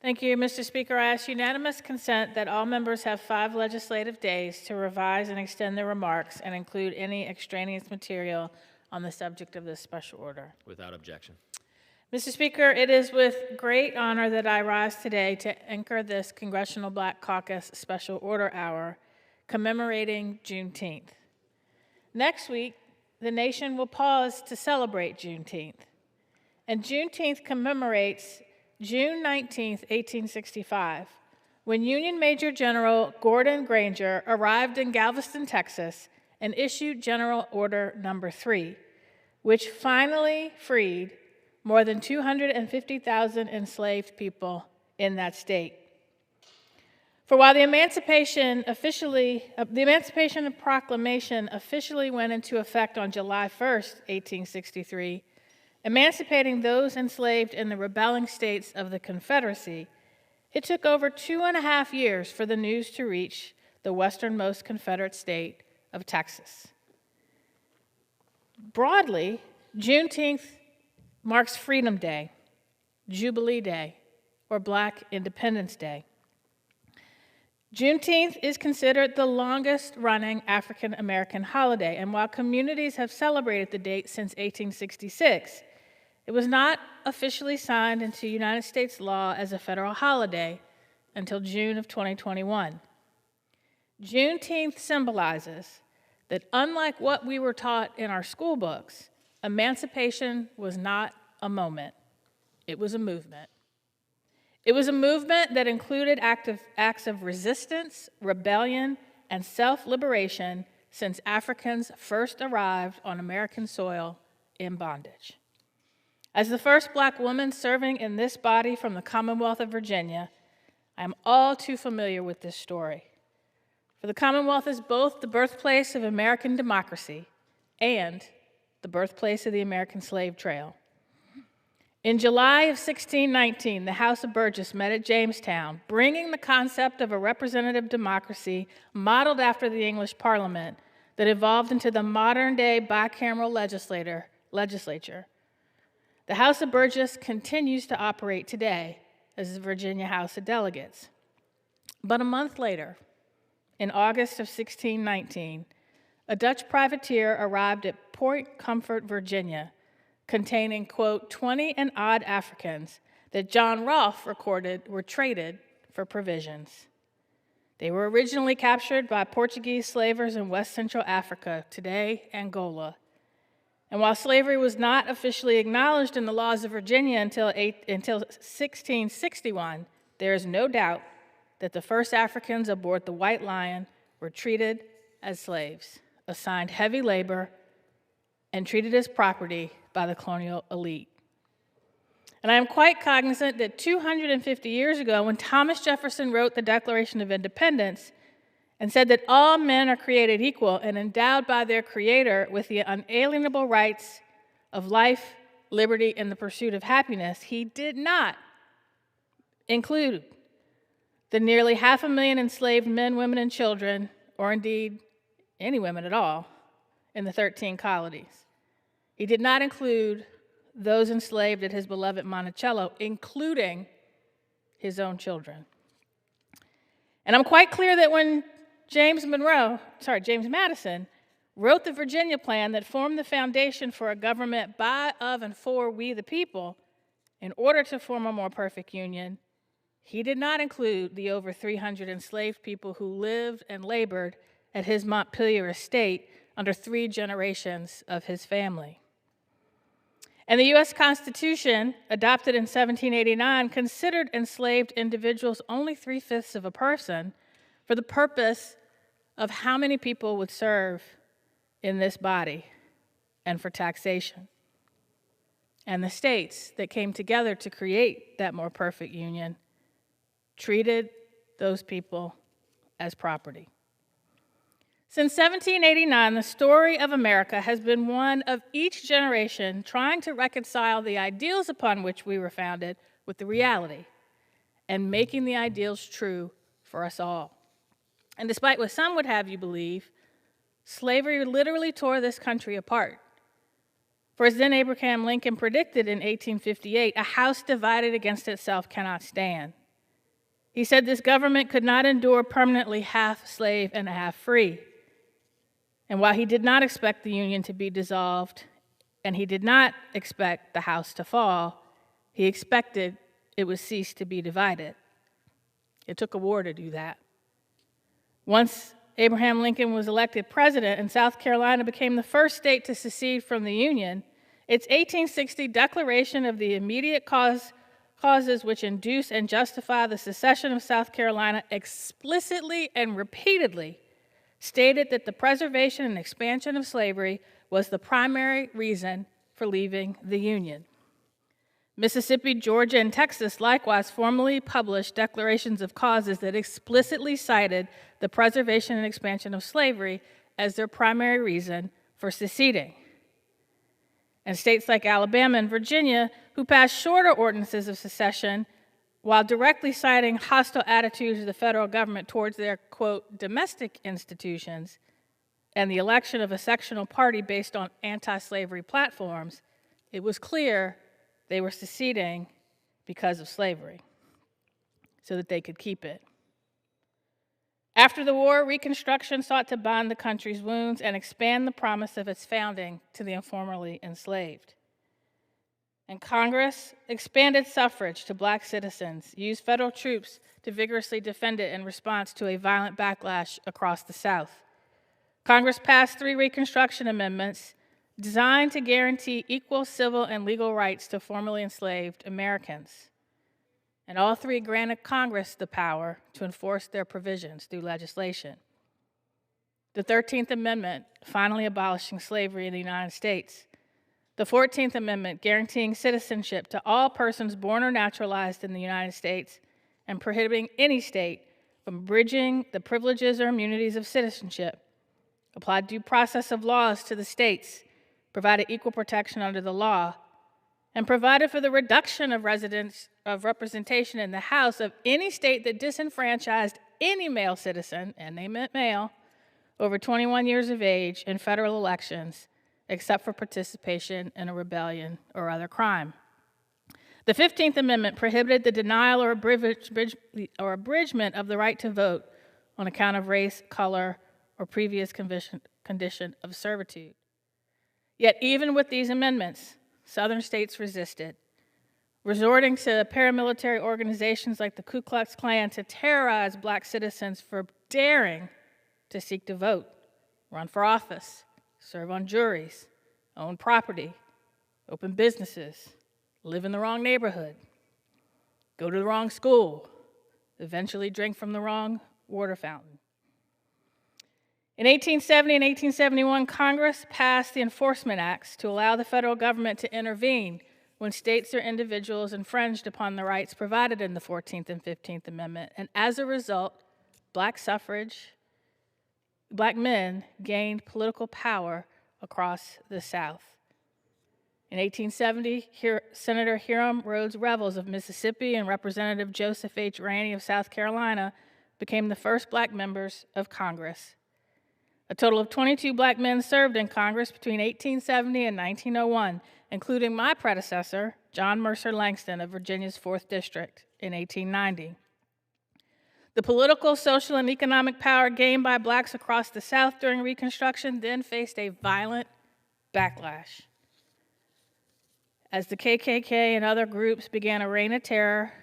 Thank you, Mr. Speaker. I ask unanimous consent that all members have 5 legislative days to revise and extend their remarks and include any extraneous material on the subject of this special order. Without objection. Mr. Speaker, it is with great honor that I rise today to anchor this Congressional Black Caucus Special Order Hour commemorating Juneteenth. Next week, the nation will pause to celebrate Juneteenth. And Juneteenth commemorates June 19, 1865, when Union Major General Gordon Granger arrived in Galveston, Texas, and issued General Order No. 3, which finally freed more than 250,000 enslaved people in that state. For while the Emancipation Proclamation officially went into effect on July 1, 1863, emancipating those enslaved in the rebelling states of the Confederacy, it took over 2.5 years for the news to reach the westernmost Confederate state of Texas. Broadly, Juneteenth marks Freedom Day, Jubilee Day, or Black Independence Day. Juneteenth is considered the longest-running African-American holiday, and while communities have celebrated the date since 1866, it was not officially signed into United States law as a federal holiday until June of 2021. Juneteenth symbolizes that unlike what we were taught in our school books, emancipation was not a moment, it was a movement. It was a movement that included acts of resistance, rebellion, and self-liberation since Africans first arrived on American soil in bondage. As the first Black woman serving in this body from the Commonwealth of Virginia, I am all too familiar with this story. For the Commonwealth is both the birthplace of American democracy and the birthplace of the American slave trail. In July of 1619, the House of Burgess met at Jamestown, bringing the concept of a representative democracy modeled after the English Parliament that evolved into the modern-day bicameral legislature. The House of Burgess continues to operate today as the Virginia House of Delegates. But a month later, in August of 1619, a Dutch privateer arrived at Point Comfort, Virginia, containing, quote, 20 and odd Africans that John Rolfe recorded were traded for provisions. They were originally captured by Portuguese slavers in West Central Africa, today Angola. And while slavery was not officially acknowledged in the laws of Virginia until 1661, there is no doubt that the first Africans aboard the White Lion were treated as slaves, assigned heavy labor, and treated as property by the colonial elite. And I am quite cognizant that 250 years ago, when Thomas Jefferson wrote the Declaration of Independence and said that all men are created equal and endowed by their Creator with the unalienable rights of life, liberty, and the pursuit of happiness, he did not include the nearly 500,000 enslaved men, women, and children, or indeed any women at all, in the 13 colonies. He did not include those enslaved at his beloved Monticello, including his own children. And I'm quite clear that when James Madison wrote the Virginia Plan that formed the foundation for a government by, of, and for we the people, in order to form a more perfect union, he did not include the over 300 enslaved people who lived and labored at his Montpelier estate under 3 generations of his family. And the U.S. Constitution, adopted in 1789, considered enslaved individuals only 3/5 of a person for the purpose of how many people would serve in this body and for taxation. And the states that came together to create that more perfect union treated those people as property. Since 1789, the story of America has been one of each generation trying to reconcile the ideals upon which we were founded with the reality and making the ideals true for us all. And despite what some would have you believe, slavery literally tore this country apart. For as then Abraham Lincoln predicted in 1858, a house divided against itself cannot stand. He said this government could not endure permanently half slave and half free. And while he did not expect the Union to be dissolved, and he did not expect the house to fall, he expected it would cease to be divided. It took a war to do that. Once Abraham Lincoln was elected president and South Carolina became the first state to secede from the Union, its 1860 Declaration of the Immediate Causes which induce and justify the secession of South Carolina explicitly and repeatedly stated that the preservation and expansion of slavery was the primary reason for leaving the Union. Mississippi, Georgia, and Texas likewise formally published declarations of causes that explicitly cited the preservation and expansion of slavery as their primary reason for seceding. And states like Alabama and Virginia, who passed shorter ordinances of secession while directly citing hostile attitudes of the federal government towards their, quote, domestic institutions and the election of a sectional party based on anti-slavery platforms, it was clear they were seceding because of slavery, so that they could keep it. After the war, Reconstruction sought to bind the country's wounds and expand the promise of its founding to the formerly enslaved. And Congress expanded suffrage to black citizens, used federal troops to vigorously defend it in response to a violent backlash across the South. Congress passed 3 Reconstruction amendments designed to guarantee equal civil and legal rights to formerly enslaved Americans. And all 3 granted Congress the power to enforce their provisions through legislation. The 13th Amendment, finally abolishing slavery in the United States. The 14th Amendment, guaranteeing citizenship to all persons born or naturalized in the United States and prohibiting any state from abridging the privileges or immunities of citizenship, applied due process of laws to the states, provided equal protection under the law, and provided for the reduction of representation in the House of any state that disenfranchised any male citizen, and they meant male, over 21 years of age in federal elections, except for participation in a rebellion or other crime. The 15th Amendment prohibited the denial or abridgment of the right to vote on account of race, color, or previous condition of servitude. Yet even with these amendments, Southern states resisted, resorting to paramilitary organizations like the Ku Klux Klan to terrorize black citizens for daring to seek to vote, run for office, serve on juries, own property, open businesses, live in the wrong neighborhood, go to the wrong school, eventually drink from the wrong water fountain. In 1870 and 1871, Congress passed the Enforcement Acts to allow the federal government to intervene when states or individuals infringed upon the rights provided in the 14th and 15th Amendment. And as a result, black men gained political power across the South. In 1870, Senator Hiram Rhodes Revels of Mississippi and Representative Joseph H. Rainey of South Carolina became the first black members of Congress. A total of 22 black men served in Congress between 1870 and 1901, including my predecessor, John Mercer Langston of Virginia's 4th District in 1890. The political, social, and economic power gained by blacks across the South during Reconstruction then faced a violent backlash, as the KKK and other groups began a reign of terror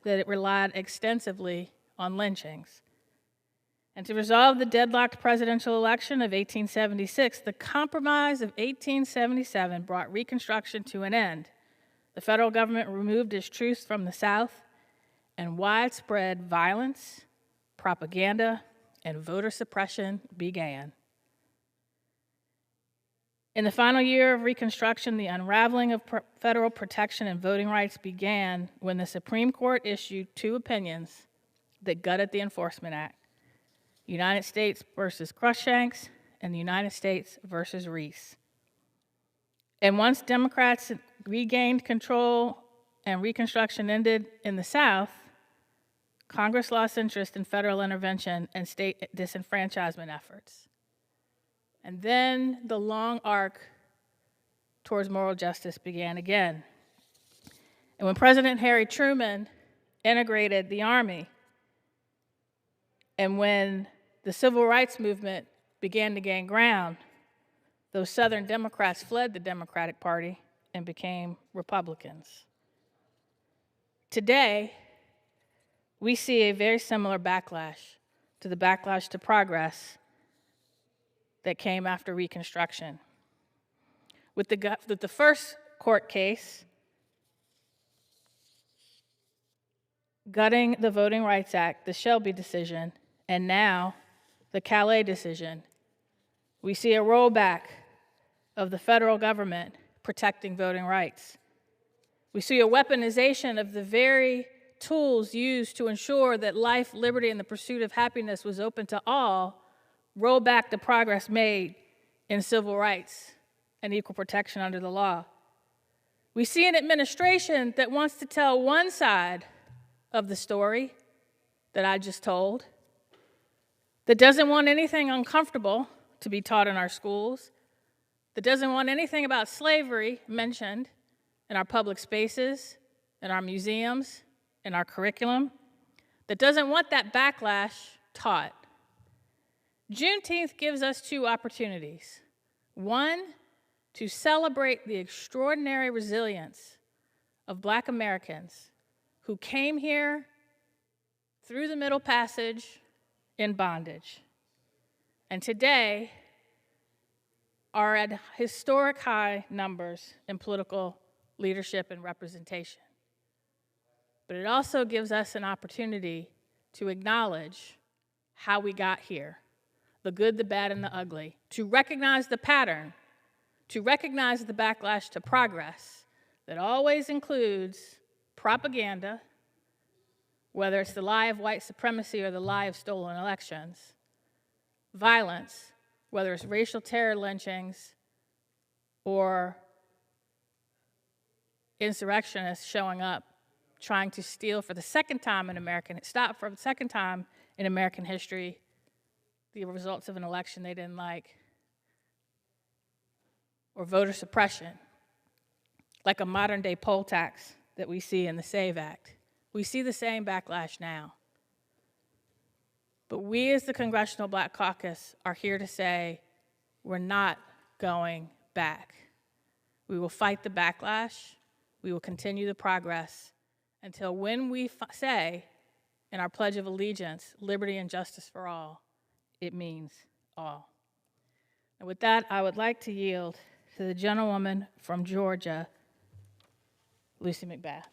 that relied extensively on lynchings. And to resolve the deadlocked presidential election of 1876, the Compromise of 1877 brought Reconstruction to an end. The federal government removed its troops from the South, and widespread violence, propaganda, and voter suppression began. In the final year of Reconstruction, the unraveling of federal protection and voting rights began when the Supreme Court issued 2 opinions that gutted the Enforcement Act: United States versus Cruikshanks and the United States versus Reese. And once Democrats regained control and Reconstruction ended in the South, Congress lost interest in federal intervention and state disenfranchisement efforts. And then the long arc towards moral justice began again. And when President Harry Truman integrated the Army And when the civil rights movement began to gain ground, those Southern Democrats fled the Democratic Party and became Republicans. Today, we see a very similar backlash to the backlash to progress that came after Reconstruction. With the first court case, gutting the Voting Rights Act, the Shelby decision, and now the Calais decision, we see a rollback of the federal government protecting voting rights. We see a weaponization of the very tools used to ensure that life, liberty, and the pursuit of happiness was open to all, roll back the progress made in civil rights and equal protection under the law. We see an administration that wants to tell one side of the story that I just told, that doesn't want anything uncomfortable to be taught in our schools, that doesn't want anything about slavery mentioned in our public spaces, in our museums, in our curriculum, that doesn't want that backlash taught. Juneteenth gives us two opportunities. One, to celebrate the extraordinary resilience of Black Americans who came here through the Middle Passage in bondage, and today are at historic high numbers in political leadership and representation. But it also gives us an opportunity to acknowledge how we got here, the good, the bad, and the ugly, to recognize the pattern, to recognize the backlash to progress that always includes propaganda, whether it's the lie of white supremacy or the lie of stolen elections, violence, whether it's racial terror lynchings or insurrectionists showing up trying to steal for the second time in American history the results of an election they didn't like, or voter suppression, like a modern-day poll tax that we see in the SAVE Act. We see the same backlash now. But we as the Congressional Black Caucus are here to say we're not going back. We will fight the backlash. We will continue the progress until when we say in our Pledge of Allegiance, liberty and justice for all, it means all. And with that, I would like to yield to the gentlewoman from Georgia, Lucy McBath.